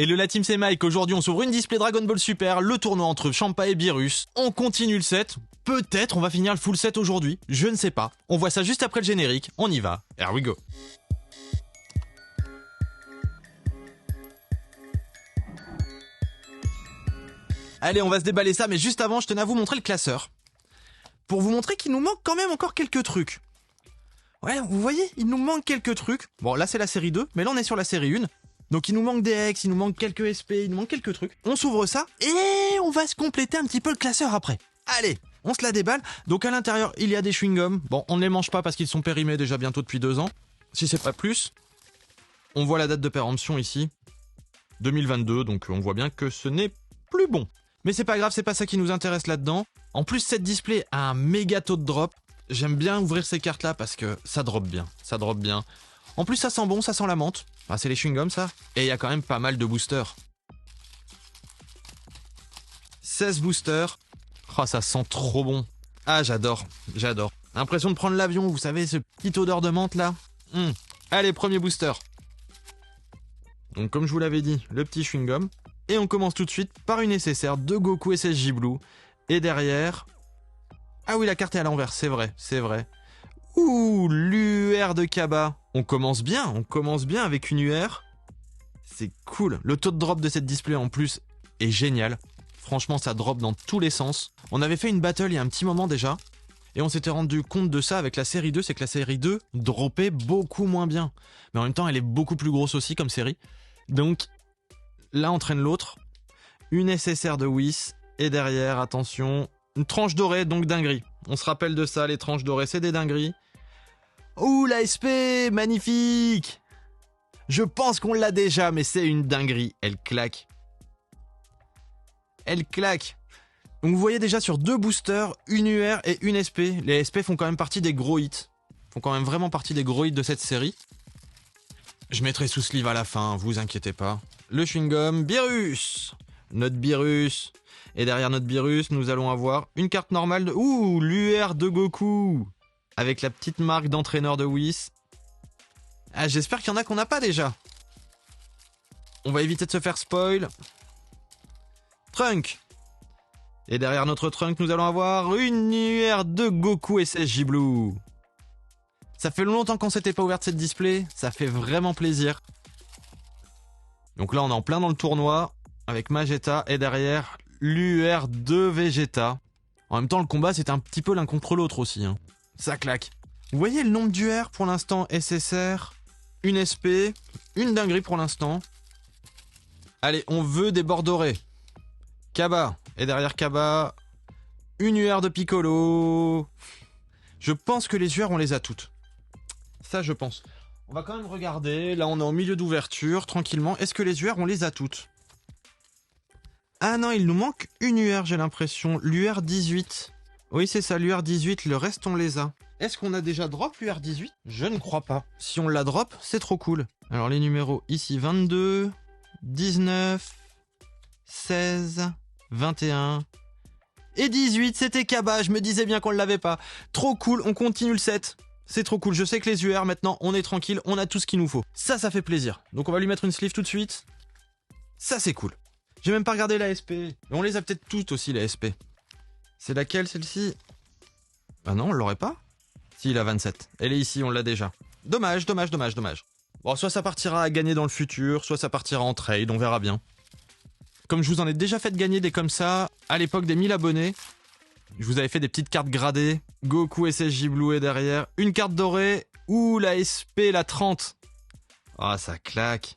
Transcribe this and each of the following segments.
Hello la team, c'est Mike. Aujourd'hui on s'ouvre une display Dragon Ball Super, le tournoi entre Champa et Beerus. On continue le set, peut-être on va finir le full set aujourd'hui, je ne sais pas. On voit ça juste après le générique, on y va. Here we go. Allez, on va se déballer ça, mais juste avant je tenais à vous montrer le classeur. Pour vous montrer qu'il nous manque quand même encore quelques trucs. Ouais, vous voyez, il nous manque quelques trucs. Bon, là c'est la série 2, mais là on est sur la série 1. Donc il nous manque des X, il nous manque quelques SP, il nous manque quelques trucs. On s'ouvre ça et on va se compléter un petit peu le classeur après. Allez, on se la déballe. Donc à l'intérieur, il y a des chewing-gums. Bon, on ne les mange pas parce qu'ils sont périmés déjà bientôt depuis 2 ans. Si c'est pas plus. On voit la date de péremption ici. 2022, donc on voit bien que ce n'est plus bon. Mais c'est pas grave, c'est pas ça qui nous intéresse là-dedans. En plus, cette display a un méga taux de drop. J'aime bien ouvrir ces cartes-là parce que ça drop bien. Ça drop bien. En plus, ça sent bon, ça sent la menthe. Enfin, c'est les chewing-gums, ça. Et il y a quand même pas mal de boosters. 16 boosters. Oh, ça sent trop bon. Ah, j'adore, j'adore. L'impression de prendre l'avion, vous savez, ce petit odeur de menthe, là. Allez, premier booster. Donc, comme je vous l'avais dit, le petit chewing-gum. Et on commence tout de suite par une SSR de Goku SSJ Blue. Et derrière... Ah oui, la carte est à l'envers, c'est vrai, c'est vrai. Ouh, l'UR de Kaba. On commence bien avec une UR. C'est cool. Le taux de drop de cette display en plus est génial. Franchement, ça drop dans tous les sens. On avait fait une battle il y a un petit moment déjà. Et on s'était rendu compte de ça avec la série 2, c'est que la série 2 droppait beaucoup moins bien. Mais en même temps, elle est beaucoup plus grosse aussi comme série. Donc, l'un entraîne l'autre. Une SSR de Whis. Et derrière, attention, une tranche dorée, donc dinguerie. On se rappelle de ça, les tranches dorées, c'est des dingueries. Ouh, la SP, magnifique! Je pense qu'on l'a déjà, mais c'est une dinguerie. Elle claque. Elle claque. Donc vous voyez déjà sur 2 boosters, une UR et une SP. Les SP font quand même partie des gros hits. Font quand même vraiment partie des gros hits de cette série. Je mettrai sous sleeve à la fin, vous inquiétez pas. Le chewing-gum, Beerus. Notre Beerus. Et derrière notre Beerus, nous allons avoir une carte normale de... Ouh, l'UR de Goku. Avec la petite marque d'entraîneur de Whis. Ah, j'espère qu'il y en a qu'on n'a pas déjà. On va éviter de se faire spoil. Trunk. Et derrière notre Trunk, nous allons avoir une UR de Goku SSJ Blue. Ça fait longtemps qu'on s'était pas ouvert de cette display. Ça fait vraiment plaisir. Donc là, on est en plein dans le tournoi. Avec Magetta. Et derrière, l'UR de Vegeta. En même temps, le combat, c'est un petit peu l'un contre l'autre aussi. Hein. Ça claque. Vous voyez le nombre d'UR pour l'instant, SSR, une SP, une dinguerie pour l'instant. Allez, on veut des bords dorés. Kaba. Et derrière Kaba, une UR de Piccolo. Je pense que les UR, on les a toutes. Ça, je pense. On va quand même regarder. Là, on est en milieu d'ouverture, tranquillement. Est-ce que les UR, on les a toutes? Ah non, il nous manque une UR, j'ai l'impression. L'UR 18. Oui, c'est ça, l'UR 18. Le reste, on les a. Est-ce qu'on a déjà drop l'UR 18? Je ne crois pas. Si on la drop, c'est trop cool. Alors, les numéros ici, 22, 19, 16, 21 et 18. C'était Kaba, je me disais bien qu'on ne l'avait pas. Trop cool, on continue le set. C'est trop cool. Je sais que les UR, maintenant, on est tranquille. On a tout ce qu'il nous faut. Ça fait plaisir. Donc, on va lui mettre une sleeve tout de suite. Ça, c'est cool. J'ai même pas regardé la SP. Mais on les a peut-être toutes aussi, les SP. C'est laquelle, celle-ci? Ah non, on l'aurait pas? Si, la 27. Elle est ici, on l'a déjà. Dommage, dommage, dommage, dommage. Bon, soit ça partira à gagner dans le futur, soit ça partira en trade, on verra bien. Comme je vous en ai déjà fait gagner des comme ça, à l'époque des 1000 abonnés, je vous avais fait des petites cartes gradées. Goku SSJ Blue est derrière. Une carte dorée. Ouh, la SP, la 30. Ah, ça claque.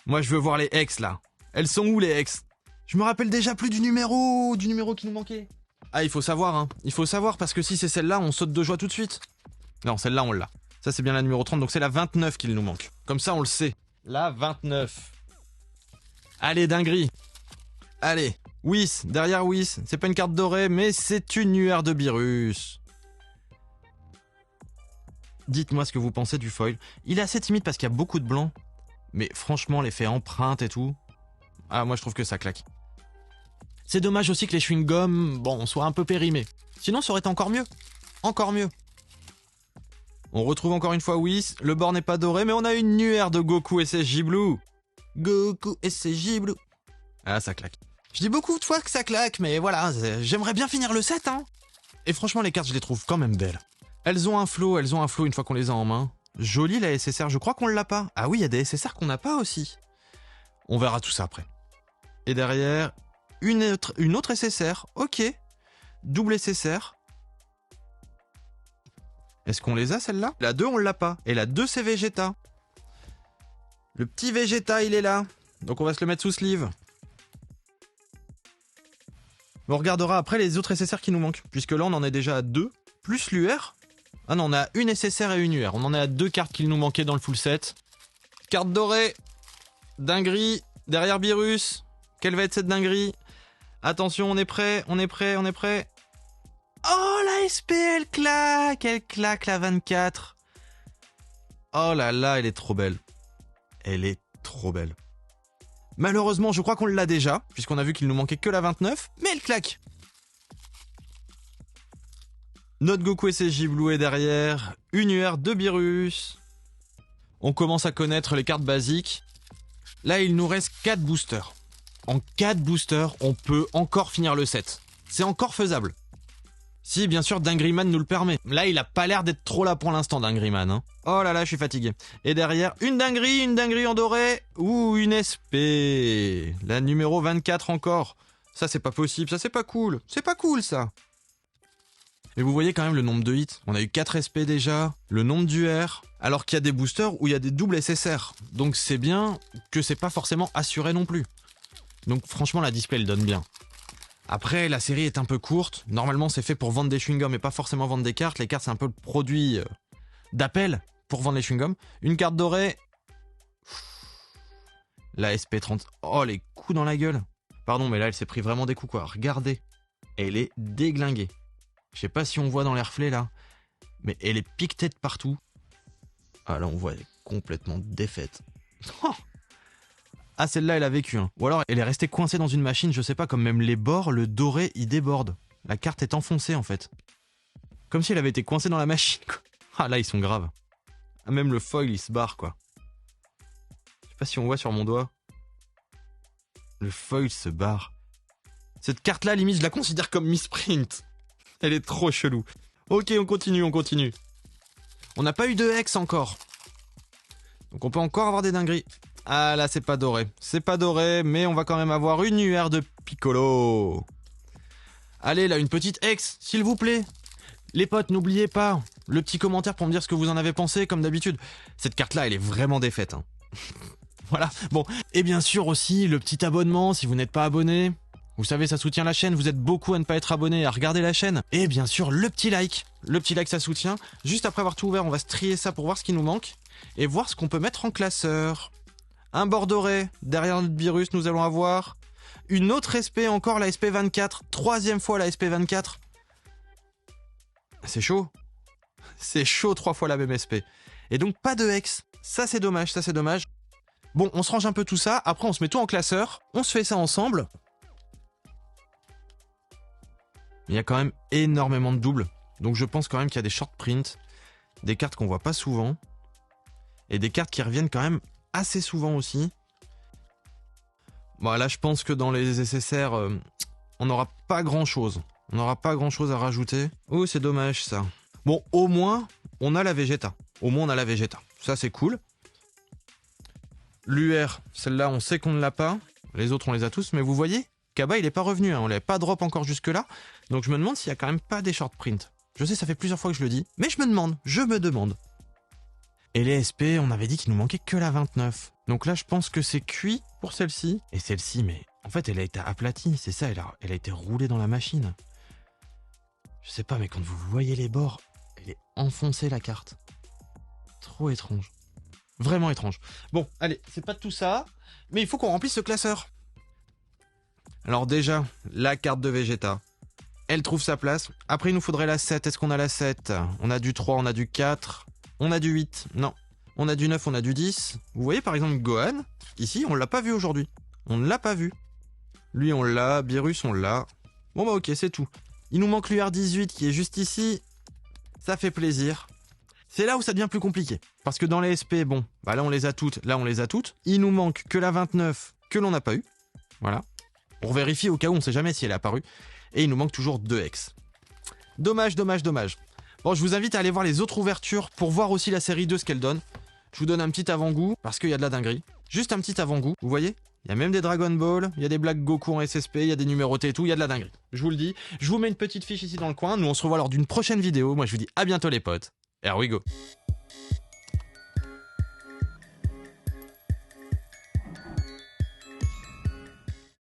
Moi, je veux voir les ex, là. Elles sont où, les ex? Je me rappelle déjà plus du numéro qui nous manquait. Ah, il faut savoir, hein. Il faut savoir, parce que si c'est celle-là, on saute de joie tout de suite. Non, celle-là, on l'a. Ça, c'est bien la numéro 30, donc c'est la 29 qu'il nous manque. Comme ça, on le sait. La 29. Allez, dinguerie. Allez. Whis, derrière Whis. C'est pas une carte dorée, mais c'est une UR de Beerus. Dites-moi ce que vous pensez du foil. Il est assez timide parce qu'il y a beaucoup de blanc. Mais franchement, l'effet empreinte et tout... Ah, moi, je trouve que ça claque. C'est dommage aussi que les chewing-gums, bon, soient un peu périmés. Sinon, ça aurait été encore mieux. Encore mieux. On retrouve encore une fois Whis. Le bord n'est pas doré, mais on a une UR de Goku SSJ Blue. Goku SSJ Blue. Ah, ça claque. Je dis beaucoup de fois que ça claque, mais voilà, j'aimerais bien finir le set, hein. Et franchement, les cartes, je les trouve quand même belles. Elles ont un flow une fois qu'on les a en main. Jolie la SSR, je crois qu'on l'a pas. Ah oui, il y a des SSR qu'on n'a pas aussi. On verra tout ça après. Et derrière, une autre SSR, ok. Double SSR. Est-ce qu'on les a, celle-là? La 2, on l'a pas. Et la 2, c'est Vegeta. Le petit Vegeta, il est là. Donc on va se le mettre sous sleeve. On regardera après les autres SSR qui nous manquent. Puisque là, on en est déjà à 2. Plus l'UR. Ah non, on a une SSR et une UR. On en est à 2 cartes qu'il nous manquait dans le full set. Carte dorée. Dinguerie. Derrière Beerus. Quelle va être cette dinguerie? Attention, on est prêt. Oh, la SP, elle claque la 24. Oh là là, elle est trop belle. Malheureusement, je crois qu'on l'a déjà, puisqu'on a vu qu'il nous manquait que la 29, mais elle claque. Notre Goku SSJ Blue est derrière, une UR de Beerus. On commence à connaître les cartes basiques. Là, il nous reste 4 boosters. En 4 boosters, on peut encore finir le set. C'est encore faisable. Si, bien sûr, Dingryman nous le permet. Là, il a pas l'air d'être trop là pour l'instant, Dingryman. Hein. Oh là là, je suis fatigué. Et derrière, une dinguerie en doré. Ou une SP. La numéro 24 encore. Ça, c'est pas possible. Ça, c'est pas cool. C'est pas cool, ça. Et vous voyez quand même le nombre de hits. On a eu 4 SP déjà. Le nombre d'UR. Alors qu'il y a des boosters où il y a des doubles SSR. Donc c'est bien que c'est pas forcément assuré non plus. Donc franchement, la display, elle donne bien. Après, la série est un peu courte. Normalement, c'est fait pour vendre des chewing-gums et pas forcément vendre des cartes. Les cartes, c'est un peu le produit d'appel pour vendre les chewing-gums. Une carte dorée. La SP30. Oh, les coups dans la gueule. Pardon, mais là, elle s'est pris vraiment des coups, quoi. Regardez. Elle est déglinguée. Je sais pas si on voit dans les reflets, là. Mais elle est piquetée de partout. Ah, là, on voit, elle est complètement défaite. Oh. Ah, celle-là, elle a vécu. Hein. Ou alors, elle est restée coincée dans une machine, je sais pas, comme même les bords, le doré, il déborde. La carte est enfoncée, en fait. Comme si elle avait été coincée dans la machine, quoi. Ah, là, ils sont graves. Ah, même le foil, il se barre, quoi. Je sais pas si on voit sur mon doigt. Le foil se barre. Cette carte-là, limite, je la considère comme misprint. Elle est trop chelou. Ok, on continue. On n'a pas eu de hex encore. Donc on peut encore avoir des dingueries. Ah là, c'est pas doré, mais on va quand même avoir une UR de Piccolo. Allez, là, une petite hex, s'il vous plaît. Les potes, n'oubliez pas le petit commentaire pour me dire ce que vous en avez pensé, comme d'habitude. Cette carte-là, elle est vraiment défaite. Hein. Voilà, bon. Et bien sûr aussi, le petit abonnement, si vous n'êtes pas abonné. Vous savez, ça soutient la chaîne, vous êtes beaucoup à ne pas être abonné, à regarder la chaîne. Et bien sûr, le petit like. Le petit like, ça soutient. Juste après avoir tout ouvert, on va se trier ça pour voir ce qui nous manque. Et voir ce qu'on peut mettre en classeur. Un bord doré. Derrière notre Beerus, nous allons avoir une autre SP, encore la SP24. 3e fois la SP24. C'est chaud. C'est chaud 3 fois la même SP. Et donc, pas de hex. Ça, c'est dommage, Bon, on se range un peu tout ça. Après, on se met tout en classeur. On se fait ça ensemble. Il y a quand même énormément de doubles. Donc je pense quand même qu'il y a des short prints, des cartes qu'on voit pas souvent, et des cartes qui reviennent quand même assez souvent aussi. Bon là je pense que dans les SSR, on n'aura pas grand chose. On n'aura pas grand chose à rajouter. Oh c'est dommage ça. Bon au moins on a la Vegeta. Ça c'est cool. L'UR, celle-là on sait qu'on ne l'a pas. Les autres on les a tous, mais vous voyez Kaba il est pas revenu, hein. On l'avait pas drop encore jusque là. Donc je me demande s'il y a quand même pas des short prints. Je sais ça fait plusieurs fois que je le dis, mais je me demande. Et les SP, on avait dit qu'il nous manquait que la 29. Donc là je pense que c'est cuit pour celle-ci. Et celle-ci, mais en fait elle a été aplatie, c'est ça, elle a été roulée dans la machine. Je sais pas, mais quand vous voyez les bords, elle est enfoncée la carte. Trop étrange. Vraiment étrange. Bon, allez, c'est pas tout ça, mais il faut qu'on remplisse ce classeur. Alors déjà, la carte de Vegeta, elle trouve sa place. Après, il nous faudrait la 7. Est-ce qu'on a la 7? On a du 3, on a du 4, on a du 8. Non. On a du 9, on a du 10. Vous voyez par exemple Gohan, ici, on l'a pas vu aujourd'hui. On ne l'a pas vu. Lui, on l'a. Beerus, on l'a. Bon bah ok, c'est tout. Il nous manque l'UR18 qui est juste ici. Ça fait plaisir. C'est là où ça devient plus compliqué. Parce que dans les SP, bon, bah là on les a toutes, là on les a toutes. Il nous manque que la 29 que l'on n'a pas eu. Voilà. Pour vérifier au cas où, on sait jamais si elle est apparue. Et il nous manque toujours 2 X. Dommage, dommage, dommage. Bon, je vous invite à aller voir les autres ouvertures pour voir aussi la série 2 ce qu'elle donne. Je vous donne un petit avant-goût parce qu'il y a de la dinguerie. Juste un petit avant-goût, vous voyez? Il y a même des Dragon Ball, il y a des Black Goku en SSP, il y a des numérotés et tout, il y a de la dinguerie. Je vous le dis, je vous mets une petite fiche ici dans le coin. Nous on se revoit lors d'une prochaine vidéo. Moi je vous dis à bientôt les potes. Here we go.